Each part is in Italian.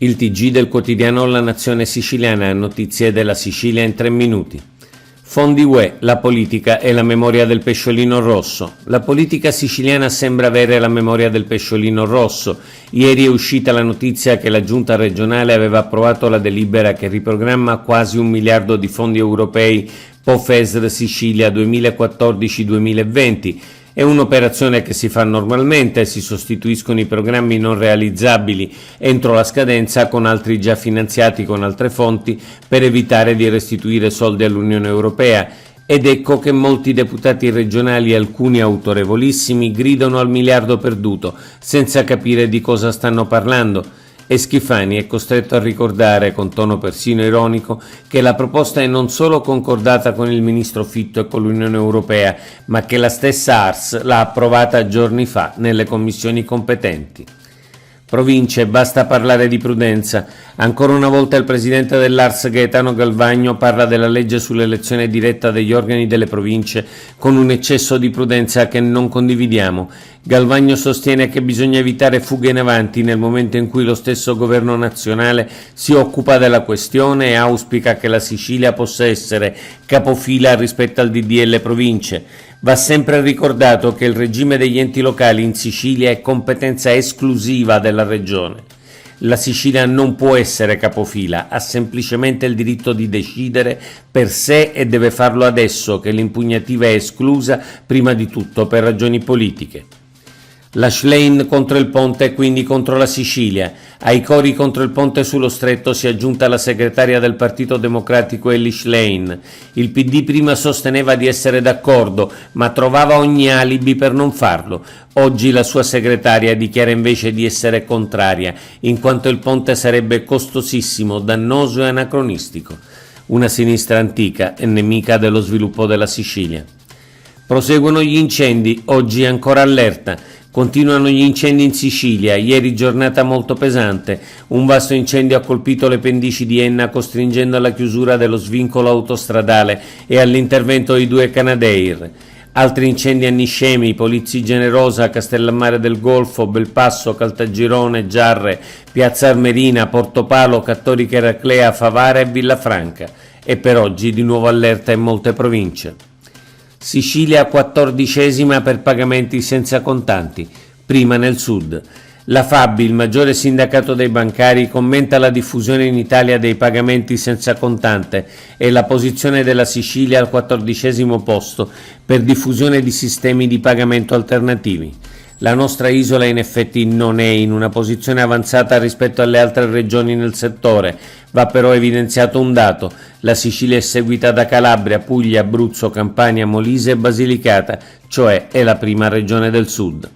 Il TG del quotidiano La Nazione Siciliana, notizie della Sicilia in 3 minuti. Fondi UE, la politica e la memoria del pesciolino rosso. La politica siciliana sembra avere la memoria del pesciolino rosso. Ieri è uscita la notizia che la giunta regionale aveva approvato la delibera che riprogramma quasi 1 miliardo di fondi europei POFESR Sicilia 2014-2020. È un'operazione che si fa normalmente, si sostituiscono i programmi non realizzabili entro la scadenza con altri già finanziati con altre fonti per evitare di restituire soldi all'Unione Europea. Ed ecco che molti deputati regionali e alcuni autorevolissimi gridano al miliardo perduto, senza capire di cosa stanno parlando. E Schifani è costretto a ricordare, con tono persino ironico, che la proposta è non solo concordata con il ministro Fitto e con l'Unione Europea, ma che la stessa ARS l'ha approvata giorni fa nelle commissioni competenti. Province, basta parlare di prudenza. Ancora una volta il presidente dell'ARS Gaetano Galvagno parla della legge sull'elezione diretta degli organi delle province con un eccesso di prudenza che non condividiamo. Galvagno sostiene che bisogna evitare fughe in avanti nel momento in cui lo stesso governo nazionale si occupa della questione e auspica che la Sicilia possa essere capofila rispetto al DDL province. Va sempre ricordato che il regime degli enti locali in Sicilia è competenza esclusiva della regione. La Sicilia non può essere capofila, ha semplicemente il diritto di decidere per sé e deve farlo adesso che l'impugnativa è esclusa prima di tutto per ragioni politiche. La Schlein contro il ponte e quindi contro la Sicilia. Ai cori contro il ponte sullo stretto si è aggiunta la segretaria del Partito Democratico Elly Schlein. Il PD prima sosteneva di essere d'accordo, ma trovava ogni alibi per non farlo. Oggi la sua segretaria dichiara invece di essere contraria, in quanto il ponte sarebbe costosissimo, dannoso e anacronistico. Una sinistra antica e nemica dello sviluppo della Sicilia. Proseguono gli incendi, oggi ancora allerta. Continuano gli incendi in Sicilia, ieri giornata molto pesante, un vasto incendio ha colpito le pendici di Enna costringendo alla chiusura dello svincolo autostradale e all'intervento di 2 Canadair. Altri incendi a Niscemi, Polizzi Generosa, Castellammare del Golfo, Belpasso, Caltagirone, Giarre, Piazza Armerina, Portopalo, Cattolica Eraclea, Favara e Villafranca. E per oggi di nuovo allerta in molte province. Sicilia 14ª per pagamenti senza contanti, prima nel sud. La Fabi, il maggiore sindacato dei bancari, commenta la diffusione in Italia dei pagamenti senza contante e la posizione della Sicilia al 14° posto per diffusione di sistemi di pagamento alternativi. La nostra isola in effetti non è in una posizione avanzata rispetto alle altre regioni nel settore, va però evidenziato un dato: la Sicilia è seguita da Calabria, Puglia, Abruzzo, Campania, Molise e Basilicata, cioè è la prima regione del sud.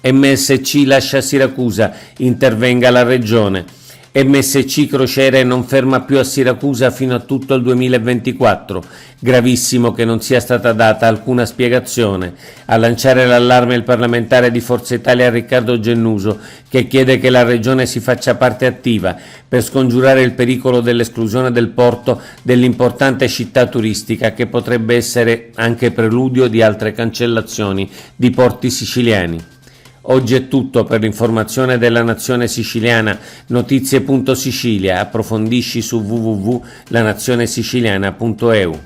MSC lascia Siracusa, intervenga la regione. MSC Crociere non ferma più a Siracusa fino a tutto il 2024. Gravissimo che non sia stata data alcuna spiegazione. A lanciare l'allarme il parlamentare di Forza Italia Riccardo Gennuso, che chiede che la regione si faccia parte attiva per scongiurare il pericolo dell'esclusione del porto dell'importante città turistica che potrebbe essere anche preludio di altre cancellazioni di porti siciliani. Oggi è tutto per l'informazione della Nazione Siciliana. Notizie.sicilia. Approfondisci su www.lanazionesiciliana.eu.